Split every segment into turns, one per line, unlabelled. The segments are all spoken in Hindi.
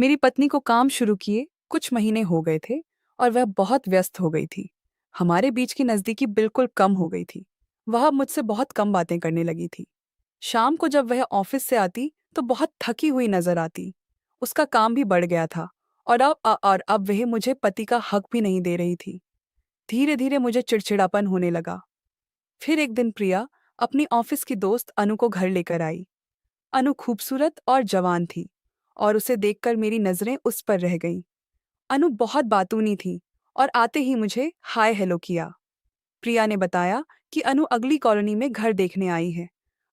मेरी पत्नी को काम शुरू किए कुछ महीने हो गए थे और वह बहुत व्यस्त हो गई थी। हमारे बीच की नज़दीकी बिल्कुल कम हो गई थी। वह अब मुझसे बहुत कम बातें करने लगी थी। शाम को जब वह ऑफिस से आती तो बहुत थकी हुई नजर आती। उसका काम भी बढ़ गया था और अब वह मुझे पति का हक भी नहीं दे रही थी। धीरे धीरे मुझे चिड़चिड़ापन होने लगा। फिर एक दिन प्रिया अपनी ऑफिस की दोस्त अनु को घर लेकर आई। अनु खूबसूरत और जवान थी और उसे देखकर मेरी नजरें उस पर रह गईं। अनु बहुत बातूनी थी और आते ही मुझे हाय हेलो किया। प्रिया ने बताया कि अनु अगली कॉलोनी में घर देखने आई है।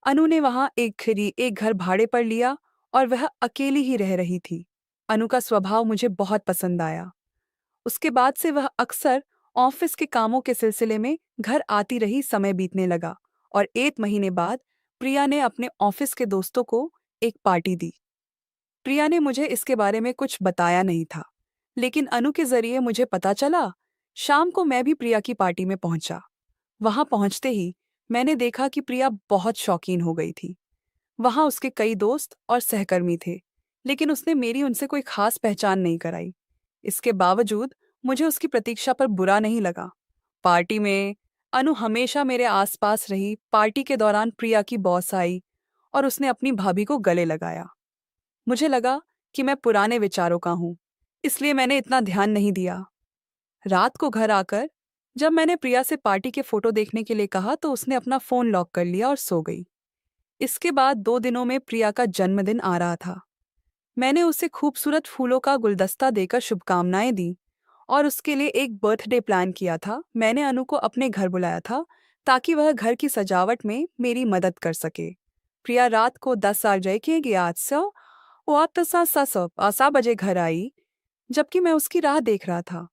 अनु ने वहां एक घर भाड़े पर लिया और वह अकेली ही रह रही थी। अनु का स्वभाव मुझे बहुत पसंद आया। उसके बाद से वह अक्सर ऑफिस के कामों के सिलसिले में घर आती रही। समय बीतने लगा और 1 महीने बाद प्रिया ने अपने ऑफिस के दोस्तों को एक पार्टी दी। प्रिया ने मुझे इसके बारे में कुछ बताया नहीं था, लेकिन अनु के जरिए मुझे पता चला। शाम को मैं भी प्रिया की पार्टी में पहुंचा। वहां पहुंचते ही मैंने देखा कि प्रिया बहुत शौकीन हो गई थी। वहां उसके कई दोस्त और सहकर्मी थे, लेकिन उसने मेरी उनसे कोई खास पहचान नहीं कराई। इसके बावजूद मुझे उसकी प्रतीक्षा पर बुरा नहीं लगा। पार्टी में अनु हमेशा मेरे आसपास रही। पार्टी के दौरान प्रिया की बॉस आई और उसने अपनी भाभी को गले लगाया। मुझे लगा कि मैं पुराने विचारों का हूं, इसलिए मैंने इतना ध्यान नहीं दिया। रात को घर आकर जब मैंने प्रिया से पार्टी के फोटो देखने के लिए कहा तो उसने अपना फोन लॉक कर लिया और सो गई। इसके बाद 2 दिनों में प्रिया का जन्मदिन आ रहा था। मैंने उसे खूबसूरत फूलों का गुलदस्ता देकर शुभकामनाएं दी और उसके लिए एक बर्थडे प्लान किया था। मैंने अनु को अपने घर बुलाया था ताकि वह घर की सजावट में मेरी मदद कर सके। प्रिया रात को 10 के गया वो आप तो सा बजे घर आई, जबकि मैं उसकी राह देख रहा था।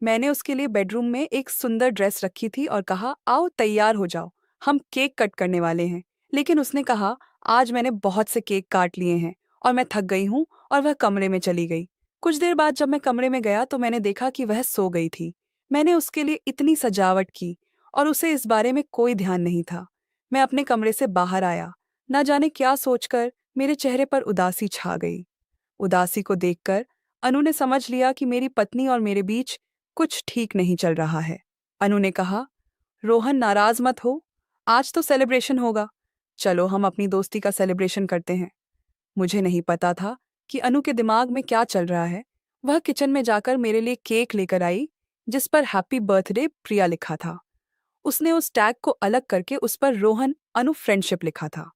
मैंने उसके लिए बेडरूम में एक सुंदर ड्रेस रखी थी और कहा, आओ तैयार हो जाओ, हम केक कट करने वाले हैं। लेकिन उसने कहा, आज मैंने बहुत से केक काट लिए हैं और मैं थक गई हूँ, और वह कमरे में चली गई। कुछ देर बाद जब मैं कमरे में गया तो मैंने देखा कि वह सो गई थी। मैंने उसके लिए इतनी सजावट की और उसे इस बारे में कोई ध्यान नहीं था। मैं अपने कमरे से बाहर आया, न जाने क्या सोचकर मेरे चेहरे पर उदासी छा गई। उदासी को देखकर अनु ने समझ लिया कि मेरी पत्नी और मेरे बीच कुछ ठीक नहीं चल रहा है। अनु ने कहा, रोहन नाराज मत हो, आज तो सेलिब्रेशन होगा। चलो हम अपनी दोस्ती का सेलिब्रेशन करते हैं। मुझे नहीं पता था कि अनु के दिमाग में क्या चल रहा है। वह किचन में जाकर मेरे लिए केक लेकर आई जिस पर हैप्पी बर्थडे प्रिया लिखा था। उसने उस टैग को अलग करके उस पर रोहन अनु फ्रेंडशिप लिखा था।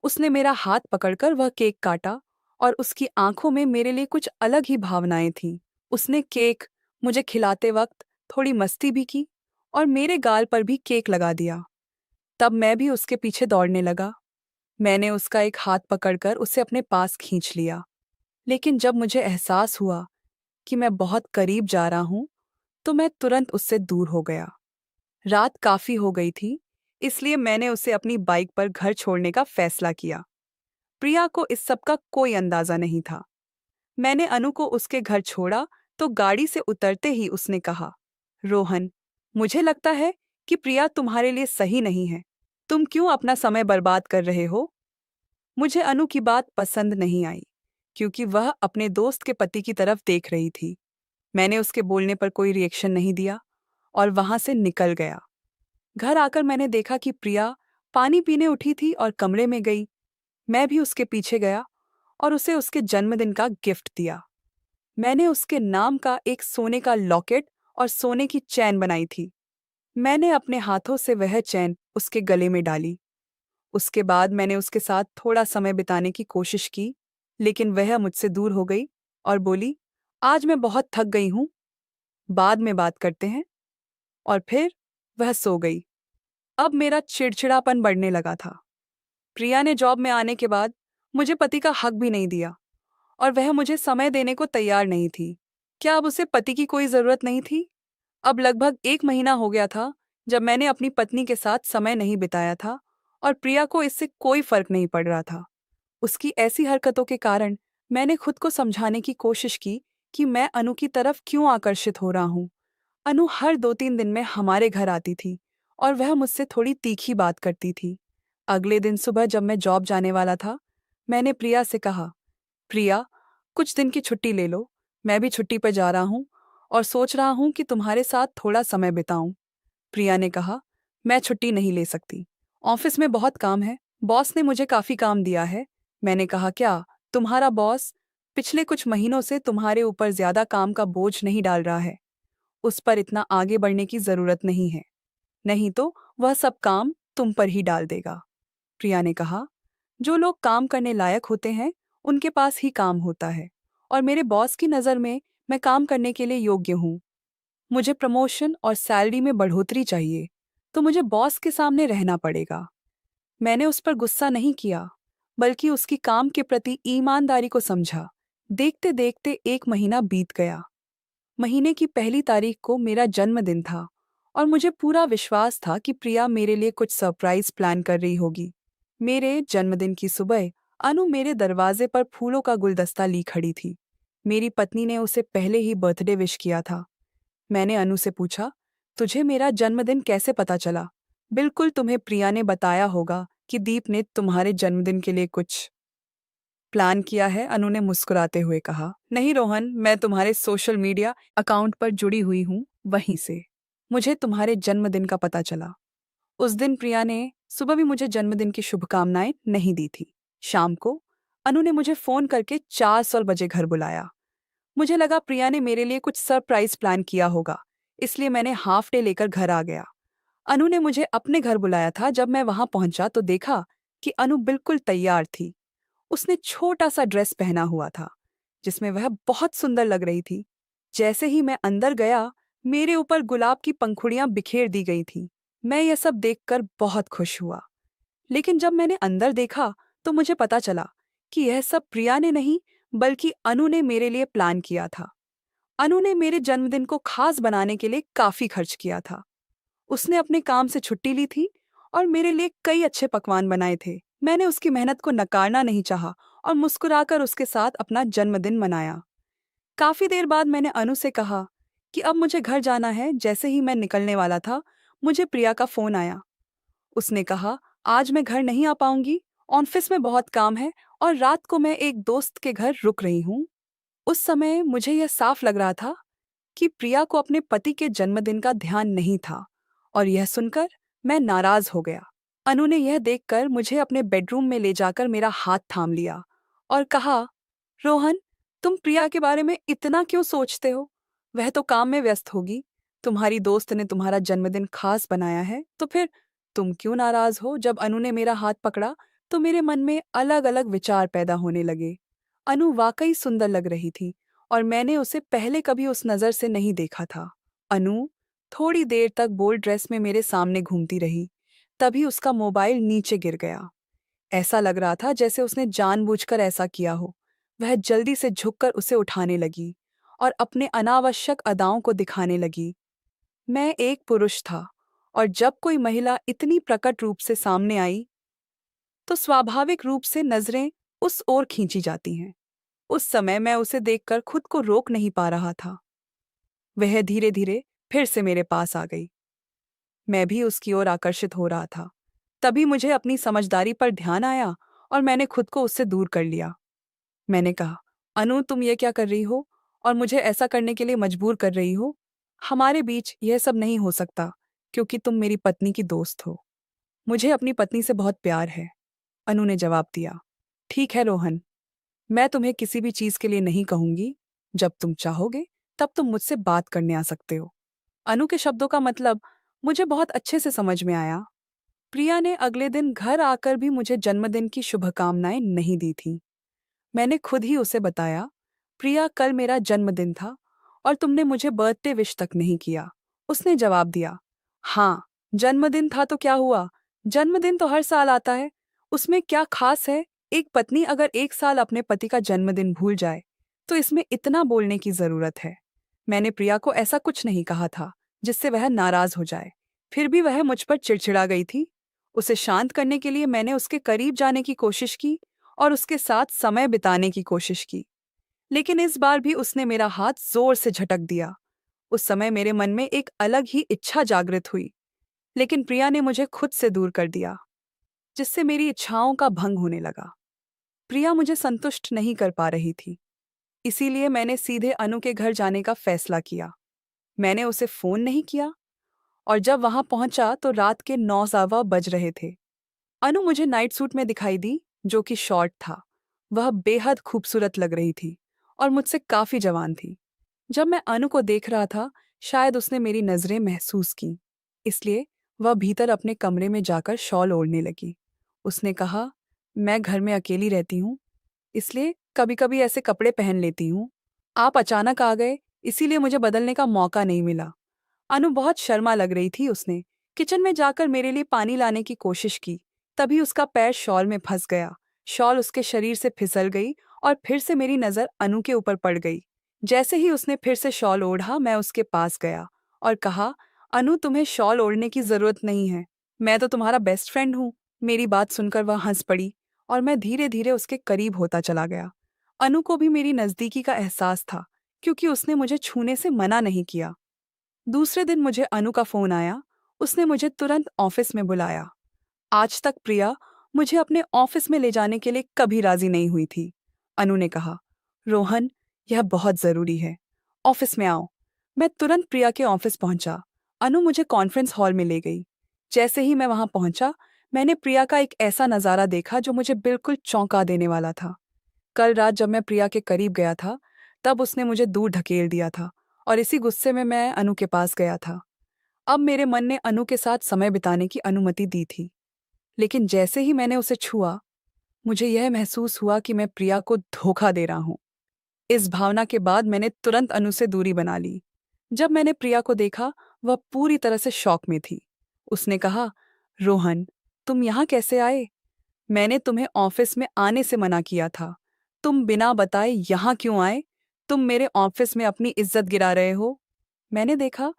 उसने मेरा हाथ पकड़कर वह केक काटा और उसकी आंखों में मेरे लिए कुछ अलग ही भावनाएं थीं। उसने केक मुझे खिलाते वक्त थोड़ी मस्ती भी की और मेरे गाल पर भी केक लगा दिया। तब मैं भी उसके पीछे दौड़ने लगा। मैंने उसका एक हाथ पकड़कर उसे अपने पास खींच लिया, लेकिन जब मुझे एहसास हुआ कि मैं बहुत करीब जा रहा हूं, तो मैं तुरंत उससे दूर हो गया। रात काफी हो गई थी, इसलिए मैंने उसे अपनी बाइक पर घर छोड़ने का फैसला किया। प्रिया को इस सब का कोई अंदाजा नहीं था। मैंने अनु को उसके घर छोड़ा तो गाड़ी से उतरते ही उसने कहा, रोहन, मुझे लगता है कि प्रिया तुम्हारे लिए सही नहीं है। तुम क्यों अपना समय बर्बाद कर रहे हो? मुझे अनु की बात पसंद नहीं आई, क्योंकि वह अपने दोस्त के पति की तरफ देख रही थी। मैंने उसके बोलने पर कोई रिएक्शन नहीं दिया और वहां से निकल गया। घर आकर मैंने देखा कि प्रिया पानी पीने उठी थी और कमरे में गई। मैं भी उसके पीछे गया और उसे उसके जन्मदिन का गिफ्ट दिया। मैंने उसके नाम का एक सोने का लॉकेट और सोने की चैन बनाई थी। मैंने अपने हाथों से वह चैन उसके गले में डाली। उसके बाद मैंने उसके साथ थोड़ा समय बिताने की कोशिश की, लेकिन वह मुझसे दूर हो गई और बोली, आज मैं बहुत थक गई हूँ, बाद में बात करते हैं। और फिर वह सो गई। अब मेरा चिड़चिड़ापन बढ़ने लगा था। प्रिया ने जॉब में आने के बाद मुझे पति का हक भी नहीं दिया और वह मुझे समय देने को तैयार नहीं थी। क्या अब उसे पति की कोई जरूरत नहीं थी? अब लगभग 1 महीना हो गया था जब मैंने अपनी पत्नी के साथ समय नहीं बिताया था और प्रिया को इससे कोई फर्क नहीं पड़ रहा था। उसकी ऐसी हरकतों के कारण मैंने खुद को समझाने की कोशिश की कि मैं अनु की तरफ क्यों आकर्षित हो रहा हूँ। अनु हर 2-3 दिन में हमारे घर आती थी और वह मुझसे थोड़ी तीखी बात करती थी। अगले दिन सुबह जब मैं जॉब जाने वाला था, मैंने प्रिया से कहा, प्रिया, कुछ दिन की छुट्टी ले लो। मैं भी छुट्टी पर जा रहा हूँ और सोच रहा हूँ कि तुम्हारे साथ थोड़ा समय बिताऊं। प्रिया ने कहा, मैं छुट्टी नहीं ले सकती। ऑफिस में बहुत काम है। बॉस ने मुझे काफी काम दिया है। मैंने कहा, क्या तुम्हारा बॉस पिछले कुछ महीनों से तुम्हारे ऊपर ज्यादा काम का बोझ नहीं डाल रहा है? उस पर इतना आगे बढ़ने की जरूरत नहीं है, नहीं तो वह सब काम तुम पर ही डाल देगा। प्रिया ने कहा, जो लोग काम करने लायक होते हैं उनके पास ही काम होता है, और मेरे बॉस की नज़र में मैं काम करने के लिए योग्य हूँ। मुझे प्रमोशन और सैलरी में बढ़ोतरी चाहिए, तो मुझे बॉस के सामने रहना पड़ेगा। मैंने उस पर गुस्सा नहीं किया, बल्कि उसकी काम के प्रति ईमानदारी को समझा। देखते देखते 1 महीना बीत गया। महीने की पहली तारीख को मेरा जन्मदिन था, और मुझे पूरा विश्वास था कि प्रिया मेरे लिए कुछ सरप्राइज प्लान कर रही होगी। मेरे जन्मदिन की सुबह अनु मेरे दरवाजे पर फूलों का गुलदस्ता ली खड़ी थी। मेरी पत्नी ने उसे पहले ही बर्थडे विश किया था। मैंने अनु से पूछा, तुझे मेरा जन्मदिन कैसे पता चला? बिल्कुल, तुम्हें प्रिया ने बताया होगा कि दीप ने तुम्हारे जन्मदिन के लिए कुछ प्लान किया है, अनु ने मुस्कुराते हुए कहा। नहीं रोहन, मैं तुम्हारे सोशल मीडिया अकाउंट पर जुड़ी हुई हूँ, वहीं से मुझे तुम्हारे जन्मदिन का पता चला। उस दिन प्रिया ने सुबह भी मुझे जन्मदिन की शुभकामनाएं नहीं दी थी। शाम को अनु ने मुझे फोन करके 4 बजे घर बुलाया। मुझे लगा प्रिया ने मेरे लिए कुछ सरप्राइज प्लान किया होगा, इसलिए मैंने हाफ डे लेकर घर आ गया। अनु ने मुझे अपने घर बुलाया था। जब मैं वहां पहुंचा तो देखा कि अनु बिल्कुल तैयार थी। उसने छोटा सा ड्रेस पहना हुआ था, जिसमें वह बहुत सुंदर लग रही थी। जैसे ही मैं अंदर गया, मेरे ऊपर गुलाब की पंखुड़ियां बिखेर दी गई थीं। मैं यह सब देखकर बहुत खुश हुआ। लेकिन जब मैंने अंदर देखा तो मुझे पता चला कि यह सब प्रिया ने नहीं, बल्कि अनु ने मेरे लिए प्लान किया था। अनु ने मेरे जन्मदिन को खास बनाने के लिए काफी खर्च किया था। उसने अपने काम से छुट्टी ली थी और मेरे लिए कई अच्छे पकवान बनाए थे। मैंने उसकी मेहनत को नकारना नहीं चाहा और मुस्कुराकर उसके साथ अपना जन्मदिन मनाया। काफी देर बाद मैंने अनु से कहा कि अब मुझे घर जाना है। जैसे ही मैं निकलने वाला था, मुझे प्रिया का फोन आया। उसने कहा, आज मैं घर नहीं आ पाऊंगी, ऑफिस में बहुत काम है और रात को मैं एक दोस्त के घर रुक रही हूँ। उस समय मुझे यह साफ लग रहा था कि प्रिया को अपने पति के जन्मदिन का ध्यान नहीं था, और यह सुनकर मैं नाराज हो गया। अनु ने यह देखकर मुझे अपने बेडरूम में ले जाकर मेरा हाथ थाम लिया और कहा, रोहन, तुम प्रिया के बारे में इतना क्यों सोचते हो? वह तो काम में व्यस्त होगी। तुम्हारी दोस्त ने तुम्हारा जन्मदिन खास बनाया है, तो फिर तुम क्यों नाराज हो? जब अनु ने मेरा हाथ पकड़ा तो मेरे मन में अलग अलग विचार पैदा होने लगे। अनु वाकई सुंदर लग रही थी, और मैंने उसे पहले कभी उस नज़र से नहीं देखा था। अनु थोड़ी देर तक बोल्ड ड्रेस में मेरे सामने घूमती रही। तभी उसका मोबाइल नीचे गिर गया। ऐसा लग रहा था जैसे उसने जानबूझकर ऐसा किया हो। वह जल्दी से झुककर उसे उठाने लगी और अपने अनावश्यक अदाओं को दिखाने लगी। मैं एक पुरुष था, और जब कोई महिला इतनी प्रकट रूप से सामने आई तो स्वाभाविक रूप से नजरें उस ओर खींची जाती हैं। उस समय मैं उसे देखकर खुद को रोक नहीं पा रहा था। वह धीरे धीरे फिर से मेरे पास आ गई। मैं भी उसकी ओर आकर्षित हो रहा था। तभी मुझे अपनी समझदारी पर ध्यान आया और मैंने खुद को उससे दूर कर लिया। मैंने कहा, अनु, तुम ये क्या कर रही हो और मुझे ऐसा करने के लिए मजबूर कर रही हो? हमारे बीच यह सब नहीं हो सकता, क्योंकि तुम मेरी पत्नी की दोस्त हो। मुझे अपनी पत्नी से बहुत प्यार है, अनु ने जवाब दिया। ठीक है रोहन, मैं तुम्हें किसी भी चीज के लिए नहीं कहूंगी। जब तुम चाहोगे तब तुम मुझसे बात करने आ सकते हो। अनु के शब्दों का मतलब मुझे बहुत अच्छे से समझ में आया। प्रिया ने अगले दिन घर आकर भी मुझे जन्मदिन की शुभकामनाएं नहीं दी थीं। मैंने खुद ही उसे बताया, प्रिया, कल मेरा जन्मदिन था और तुमने मुझे बर्थडे विश तक नहीं किया। उसने जवाब दिया, हाँ, जन्मदिन था तो क्या हुआ? जन्मदिन तो हर साल आता है, उसमें क्या खास है? एक पत्नी अगर एक साल अपने पति का जन्मदिन भूल जाए तो इसमें इतना बोलने की जरूरत है? मैंने प्रिया को ऐसा कुछ नहीं कहा था जिससे वह नाराज हो जाए। फिर भी वह मुझ पर चिड़चिड़ा गई थी। उसे शांत करने के लिए मैंने उसके करीब जाने की कोशिश की और उसके साथ समय बिताने की कोशिश की, लेकिन इस बार भी उसने मेरा हाथ जोर से झटक दिया। उस समय मेरे मन में एक अलग ही इच्छा जागृत हुई, लेकिन प्रिया ने मुझे खुद से दूर कर दिया, जिससे मेरी इच्छाओं का भंग होने लगा। प्रिया मुझे संतुष्ट नहीं कर पा रही थी। इसीलिए मैंने सीधे अनु के घर जाने का फैसला किया। मैंने उसे फ़ोन नहीं किया और जब वहां पहुंचा तो रात के 9 बज रहे थे। अनु मुझे नाइट सूट में दिखाई दी, जो कि शॉर्ट था। वह बेहद खूबसूरत लग रही थी और मुझसे काफी जवान थी। जब मैं अनु को देख रहा था, शायद उसने मेरी नजरें महसूस की, इसलिए वह भीतर अपने कमरे में जाकर शॉल ओढ़ने लगी। उसने कहा, मैं घर में अकेली रहती हूँ, इसलिए कभी कभी ऐसे कपड़े पहन लेती हूँ। आप अचानक आ गए, इसीलिए मुझे बदलने का मौका नहीं मिला। अनु बहुत शर्मा लग रही थी। उसने किचन में जाकर मेरे लिए पानी लाने की कोशिश की। तभी उसका पैर शॉल में फंस गया। शॉल उसके शरीर से फिसल गई और फिर से मेरी नजर अनु के ऊपर पड़ गई। जैसे ही उसने फिर से शॉल ओढ़ा, मैं उसके पास गया और कहा, अनु, तुम्हें शॉल ओढ़ने की जरूरत नहीं है, मैं तो तुम्हारा बेस्ट फ्रेंड हूँ। मेरी बात सुनकर वह हंस पड़ी और मैं धीरे धीरे उसके करीब होता चला गया। अनु को भी मेरी नजदीकी का एहसास था, क्योंकि उसने मुझे छूने से मना नहीं किया। दूसरे दिन मुझे अनु का फोन आया। उसने मुझे तुरंत ऑफिस में बुलाया। आज तक प्रिया मुझे अपने ऑफिस में ले जाने के लिए कभी राजी नहीं हुई थी। अनु ने कहा, रोहन, यह बहुत जरूरी है, ऑफिस में आओ। मैं तुरंत प्रिया के ऑफिस पहुंचा। अनु मुझे कॉन्फ्रेंस हॉल में ले गई। जैसे ही मैं वहां पहुंचा, मैंने प्रिया का एक ऐसा नजारा देखा जो मुझे बिल्कुल चौंका देने वाला था। कल रात जब मैं प्रिया के करीब गया था, तब उसने मुझे दूर ढकेल दिया था और इसी गुस्से में मैं अनु के पास गया था। अब मेरे मन ने अनु के साथ समय बिताने की अनुमति दी थी, लेकिन जैसे ही मैंने उसे छुआ, मुझे यह महसूस हुआ कि मैं प्रिया को धोखा दे रहा हूँ। इस भावना के बाद मैंने तुरंत अनु से दूरी बना ली। जब मैंने प्रिया को देखा, वह पूरी तरह से शॉक में थी। उसने कहा, रोहन, तुम यहाँ कैसे आए? मैंने तुम्हें ऑफिस में आने से मना किया था। तुम बिना बताए यहाँ क्यों आए? तुम मेरे ऑफिस में अपनी इज्जत गिरा रहे हो। मैंने देखा,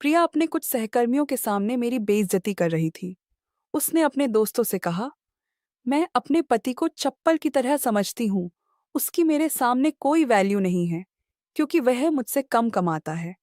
प्रिया अपने कुछ सहकर्मियों के सामने मेरी बेइज्जती कर रही थी। उसने अपने दोस्तों से कहा, मैं अपने पति को चप्पल की तरह समझती हूँ। उसकी मेरे सामने कोई वैल्यू नहीं है, क्योंकि वह मुझसे कम कमाता है।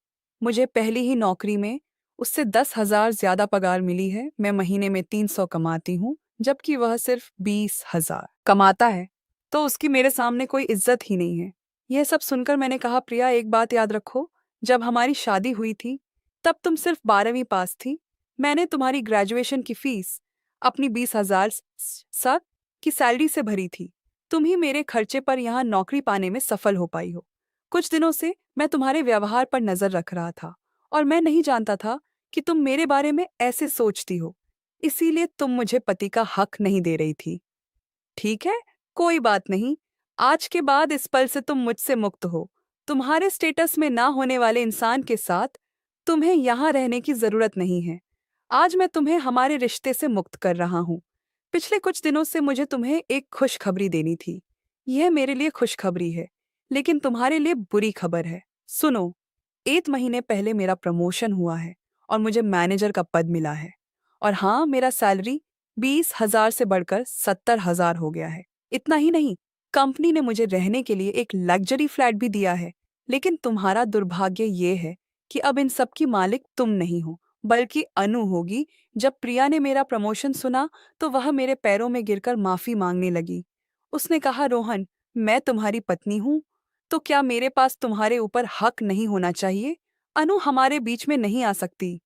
मुझे पहली ही नौकरी में उससे 10,000 ज्यादा पगार मिली है। मैं महीने में 300 कमाती हूँ, जबकि वह सिर्फ 20,000 कमाता है। तो उसकी मेरे सामने कोई इज्जत ही नहीं है। यह सब सुनकर मैंने कहा, प्रिया, एक बात याद रखो, जब हमारी शादी हुई थी, तब तुम सिर्फ 12वीं पास थी। मैंने तुम्हारी ग्रेजुएशन की फीस अपनी 20,000 सर की सैलरी से भरी थी। तुम ही मेरे खर्चे पर यहाँ नौकरी पाने में सफल हो पाई हो। कुछ दिनों से मैं तुम्हारे व्यवहार पर नजर रख रहा था और मैं नहीं जानता था कि तुम मेरे बारे में ऐसे सोचती हो। इसीलिए तुम मुझे पति का हक नहीं दे रही थी। ठीक है, कोई बात नहीं। आज के बाद इस पल से तुम मुझसे मुक्त हो। तुम्हारे स्टेटस में ना होने वाले इंसान के साथ तुम्हें यहाँ रहने की जरूरत नहीं है। आज मैं तुम्हें हमारे रिश्ते से मुक्त कर रहा हूँ। पिछले कुछ दिनों से मुझे तुम्हें एक खुशखबरी देनी थी। यह मेरे लिए खुशखबरी है, लेकिन तुम्हारे लिए बुरी खबर है। सुनो, 1 महीने पहले मेरा प्रमोशन हुआ है और मुझे मैनेजर का पद मिला है। और हाँ, मेरा सैलरी 20,000 से बढ़कर 70,000 हो गया है। इतना ही नहीं, कंपनी ने मुझे रहने के लिए एक लग्जरी फ्लैट भी दिया है। लेकिन तुम्हारा दुर्भाग्य ये है कि अब इन सब की मालिक तुम नहीं हो, बल्कि अनु होगी। जब प्रिया ने मेरा प्रमोशन सुना, तो वह मेरे पैरों में गिरकर माफी मांगने लगी। उसने कहा, रोहन, मैं तुम्हारी पत्नी हूँ, तो क्या मेरे पास तुम्हारे ऊपर हक नहीं होना चाहिए? अनु हमारे बीच में नहीं आ सकती।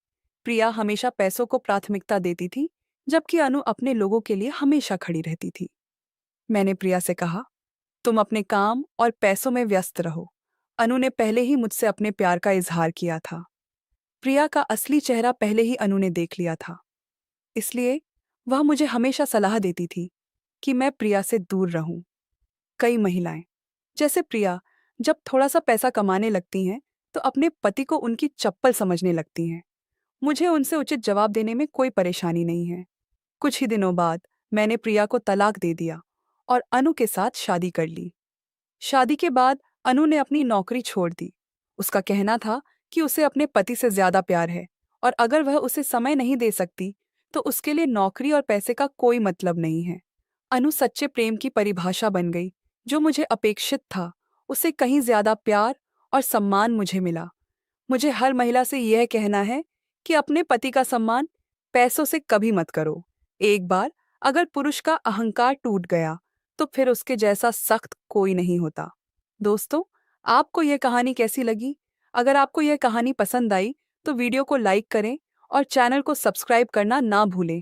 प्रिया हमेशा पैसों को प्राथमिकता देती थी, जबकि अनु अपने लोगों के लिए हमेशा खड़ी रहती थी। मैंने प्रिया से कहा, तुम अपने काम और पैसों में व्यस्त रहो। अनु ने पहले ही मुझसे अपने प्यार का इजहार किया था। प्रिया का असली चेहरा पहले ही अनु ने देख लिया था, इसलिए वह मुझे हमेशा सलाह देती थी कि मैं प्रिया से दूर रहूं। कई महिलाएं, जैसे प्रिया, जब थोड़ा सा पैसा कमाने लगती हैं, तो अपने पति को उनकी चप्पल समझने लगती हैं। मुझे उनसे उचित जवाब देने में कोई परेशानी नहीं है। कुछ ही दिनों बाद मैंने प्रिया को तलाक दे दिया और अनु के साथ शादी कर ली। शादी के बाद अनु ने अपनी नौकरी छोड़ दी। उसका कहना था कि उसे अपने पति से ज्यादा प्यार है और अगर वह उसे समय नहीं दे सकती, तो उसके लिए नौकरी और पैसे का कोई मतलब नहीं है। अनु सच्चे प्रेम की परिभाषा बन गई, जो मुझे अपेक्षित था। उसे कहीं ज्यादा प्यार और सम्मान मुझे मिला। मुझे हर महिला से यह कहना है कि अपने पति का सम्मान पैसों से कभी मत करो। एक बार अगर पुरुष का अहंकार टूट गया, तो फिर उसके जैसा सख्त कोई नहीं होता। दोस्तों, आपको यह कहानी कैसी लगी? अगर आपको यह कहानी पसंद आई तो वीडियो को लाइक करें और चैनल को सब्सक्राइब करना ना भूलें।